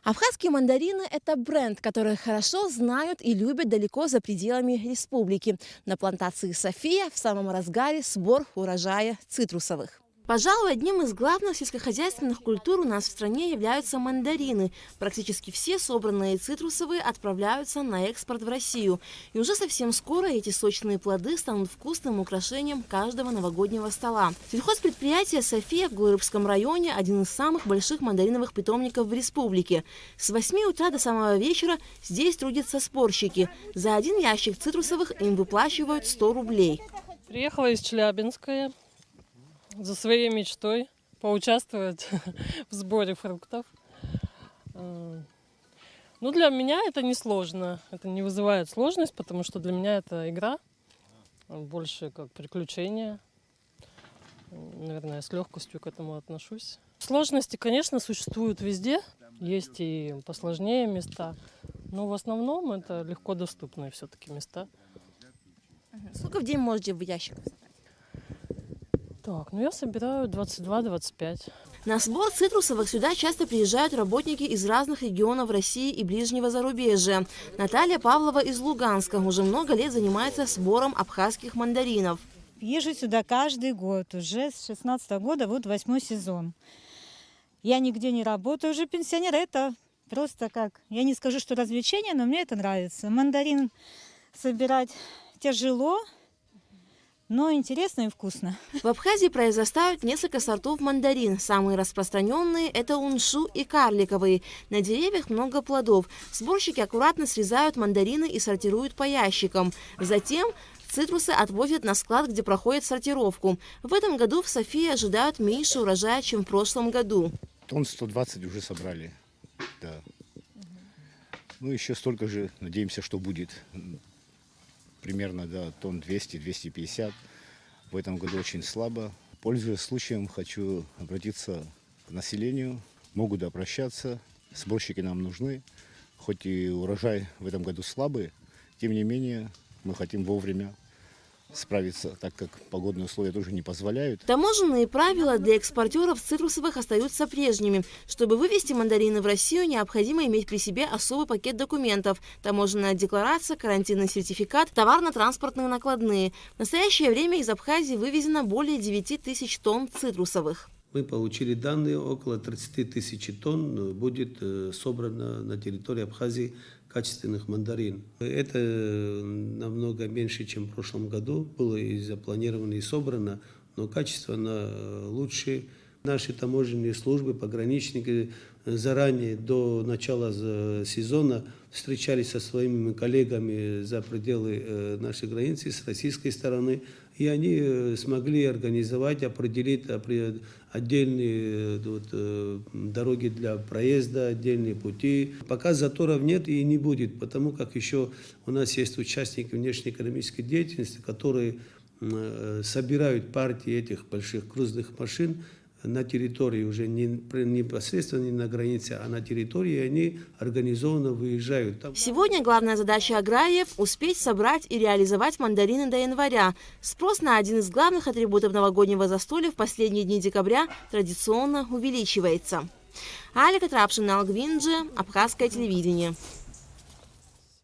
Абхазские мандарины – это бренд, который хорошо знают и любят далеко за пределами республики. На плантации «София» в самом разгаре сбор урожая цитрусовых. Пожалуй, одним из главных сельскохозяйственных культур у нас в стране являются мандарины. Практически все собранные цитрусовые отправляются на экспорт в Россию. И уже совсем скоро эти сочные плоды станут вкусным украшением каждого новогоднего стола. Сельхозпредприятие «София» в Глырыбском районе – один из самых больших мандариновых питомников в республике. С 8 утра до самого вечера здесь трудятся спорщики. За один ящик цитрусовых им выплачивают 100 рублей. Приехала из Челябинска за своей мечтой поучаствовать в сборе фруктов. Ну, для меня это не сложно, это не вызывает сложность, потому что для меня это игра, больше как приключение. Наверное, я с легкостью к этому отношусь. Сложности, конечно, существуют везде, есть и посложнее места, но в основном это легко доступные все-таки места. Сколько в день можете в ящиках? Так, я собираю 22-25. На сбор цитрусовых сюда часто приезжают работники из разных регионов России и ближнего зарубежья. Наталья Павлова из Луганска уже много лет занимается сбором абхазских мандаринов. Езжу сюда каждый год, уже с 16-го года, вот 8-й сезон. Я нигде не работаю, уже пенсионер, это просто как, я не скажу, что развлечение, но мне это нравится. Мандарин собирать тяжело, но интересно и вкусно. В Абхазии произрастают несколько сортов мандарин. Самые распространенные – это уншу и карликовые. На деревьях много плодов. Сборщики аккуратно срезают мандарины и сортируют по ящикам. Затем цитрусы отвозят на склад, где проходят сортировку. В этом году в Софии ожидают меньше урожая, чем в прошлом году. Тонн 120 уже собрали. Да. Ну, еще столько же, надеемся, что будет. Примерно, да, тонн 200-250. В этом году очень слабо. Пользуясь случаем, хочу обратиться к населению. Могут обращаться. Сборщики нам нужны. Хоть и урожай в этом году слабый, тем не менее мы хотим вовремя справиться, так как погодные условия тоже не позволяют. Таможенные правила для экспортеров цитрусовых остаются прежними. Чтобы вывести мандарины в Россию, необходимо иметь при себе особый пакет документов: таможенная декларация, карантинный сертификат, товарно-транспортные накладные. В настоящее время из Абхазии вывезено более 9 тысяч тонн цитрусовых. Мы получили данные, около 30 тысяч тонн будет собрано на территории Абхазии качественных мандарин. Это намного меньше, чем в прошлом году. Было и запланировано, и собрано, но качество лучше. Наши таможенные службы, пограничники заранее, до начала сезона, встречались со своими коллегами за пределы нашей границы, с российской стороны, и они смогли организовать, определить отдельные дороги для проезда, отдельные пути. Пока заторов нет и не будет, потому как еще у нас есть участники внешнеэкономической деятельности, которые собирают партии этих больших грузных машин на территории, уже не непосредственно не на границе, а на территории, и они организованно выезжают. Сегодня главная задача аграриев – успеть собрать и реализовать мандарины до января. Спрос на один из главных атрибутов новогоднего застолья в последние дни декабря традиционно увеличивается. Алика Трапшина, Алгвинджи, Абхазское телевидение.